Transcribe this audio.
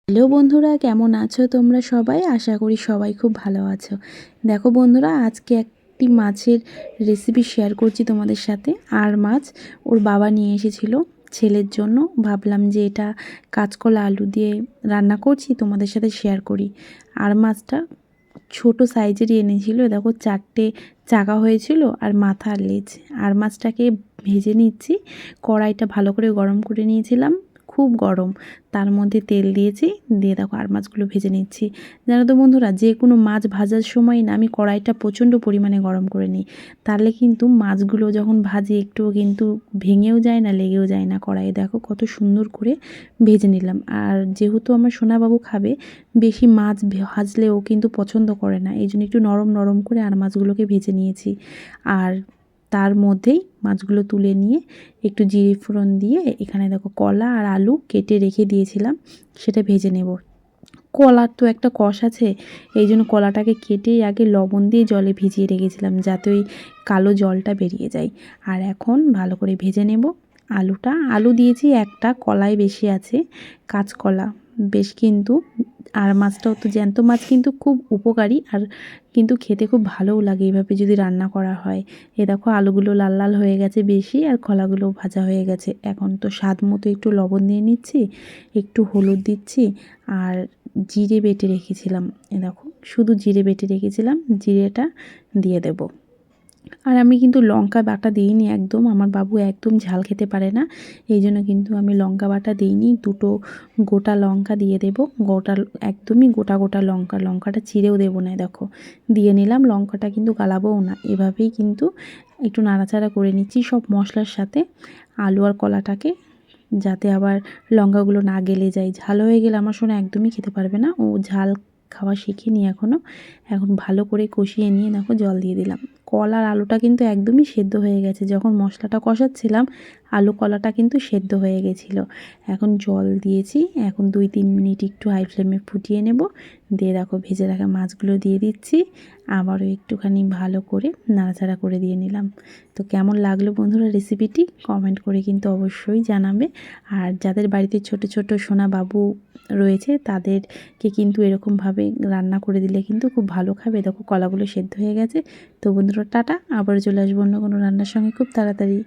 Hello বন্ধুরা, কেমন আছো তোমরা সবাই? আশা করি সবাই খুব ভালো আছো। দেখো বন্ধুরা, আজকে একটি মাছের রেসিপি শেয়ার করছি তোমাদের সাথে। আর মাছ ওর বাবা নিয়ে এসেছিল ছেলের জন্য। ভাবলাম যে এটা কাঁচকলা আলু দিয়ে রান্না করছি, তোমাদের সাথে শেয়ার করি। আর মাছটা ছোট সাইজেরই এনেছিল। দেখো 4টে চাকা হয়েছিল আর মাথা আর লেজ। আর মাছটাকে ভেজে নিচ্ছি। কড়াইটা ভালো করে গরম করে নিয়েছিলাম, খুব গরম। তার মধ্যে তেল দিয়েছি, দিয়ে দেখো আর মাছগুলো ভেজে নিচ্ছি। জানো তো বন্ধুরা, যে কোনো মাছ ভাজার সময় না আমি কড়াইটা প্রচণ্ড পরিমাণে গরম করে নিই। তাহলে কিন্তু মাছগুলো যখন ভাজি একটুও কিন্তু ভেঙেও যায় না, লেগেও যায় না কড়াইয়ে। দেখো কত সুন্দর করে ভেজে নিলাম। আর যেহেতু আমার সোনাবাবু খাবে, বেশি মাছ ভাজলেও কিন্তু পছন্দ করে না, এই জন্য একটু নরম নরম করে আর মাছগুলোকে ভেজে নিয়েছি। আর তার মধ্যেই মাছগুলো তুলে নিয়ে একটু জিরে ফোড়ন দিয়ে এখানে দেখো কলা আর আলু কেটে রেখে দিয়েছিলাম, সেটা ভেজে নেব। কলার তো একটা কষ আছে, এই জন্য কলাটাকে কেটে আগে লবণ দিয়ে জলে ভিজিয়ে রেখেছিলাম, যাতে ওই কালো জলটা বেরিয়ে যায়। আর এখন ভালো করে ভেজে নেব আলু দিয়েছি একটা, কলাই বেশি আছে, কাঁচকলা বেশ। কিন্তু আর মাছটাও তো জ্যান্ত মাছ, কিন্তু খুব উপকারী আর কিন্তু খেতে খুব ভালোও লাগে এইভাবে যদি রান্না করা হয়। এ দেখো আলুগুলো লাল লাল হয়ে গেছে বেশি, আর কলাগুলো ভাজা হয়ে গেছে। এখন তো স্বাদ মতো একটু লবণ দিয়ে নিচ্ছি, একটু হলুদ দিচ্ছি, আর জিরে বেটে রেখেছিলাম। এ দেখো শুধু জিরে বেটে রেখেছিলাম, জিরেটা দিয়ে দেব। আর আমি কিন্তু লঙ্কা বাটা দিইনি একদম, আমার বাবু একদম ঝাল খেতে পারে না, এই জন্য কিন্তু আমি লঙ্কা বাটা দিইনি। দুটো গোটা লঙ্কা দিয়ে দেব, একদমই গোটা গোটা লঙ্কাটা চিড়েও দেবো না। দেখো দিয়ে নিলাম, লঙ্কাটা কিন্তু গালাবোও না, এভাবেই কিন্তু একটু নাড়াচাড়া করে নিচ্ছি সব মশলার সাথে আলু আর কলাটাকে, যাতে আবার লঙ্কাগুলো না গেলে যায়। ঝাল হয়ে গেলে আমার সোনা একদমই খেতে পারবে না, ও ঝাল খাওয়া শিখিনি এখনও। এখন ভালো করে কষিয়ে নিয়ে দেখো জল দিয়ে দিলাম। কলা আর আলুটা কিন্তু একদমই সেদ্ধ হয়ে গেছে, যখন মশলাটা কষাচ্ছিলাম আলু কলাটা কিন্তু সেদ্ধ হয়ে গেছিলো। এখন জল দিয়েছি, এখন 2-3 মিনিট একটু হাই ফ্লেমে ফুটিয়ে নেব। দিয়ে দেখো ভেজে রাখা মাছগুলো দিয়ে দিচ্ছি, আবারও একটুখানি ভালো করে নাড়াচাড়া করে দিয়ে নিলাম। তো কেমন লাগলো বন্ধুরা রেসিপিটি, কমেন্ট করে কিন্তু অবশ্যই জানাবে। আর যাদের বাড়িতে ছোট ছোট সোনা বাবু রয়েছে, তাদেরকে কিন্তু এরকমভাবে রান্না করে দিলে কিন্তু খুব ভালো খাবে। দেখো কলাগুলো সেদ্ধ হয়ে গেছে। তো বন্ধুরা টাটা, আবার চলে আসবো অন্য কোনো রান্নার সঙ্গে খুব তাড়াতাড়ি।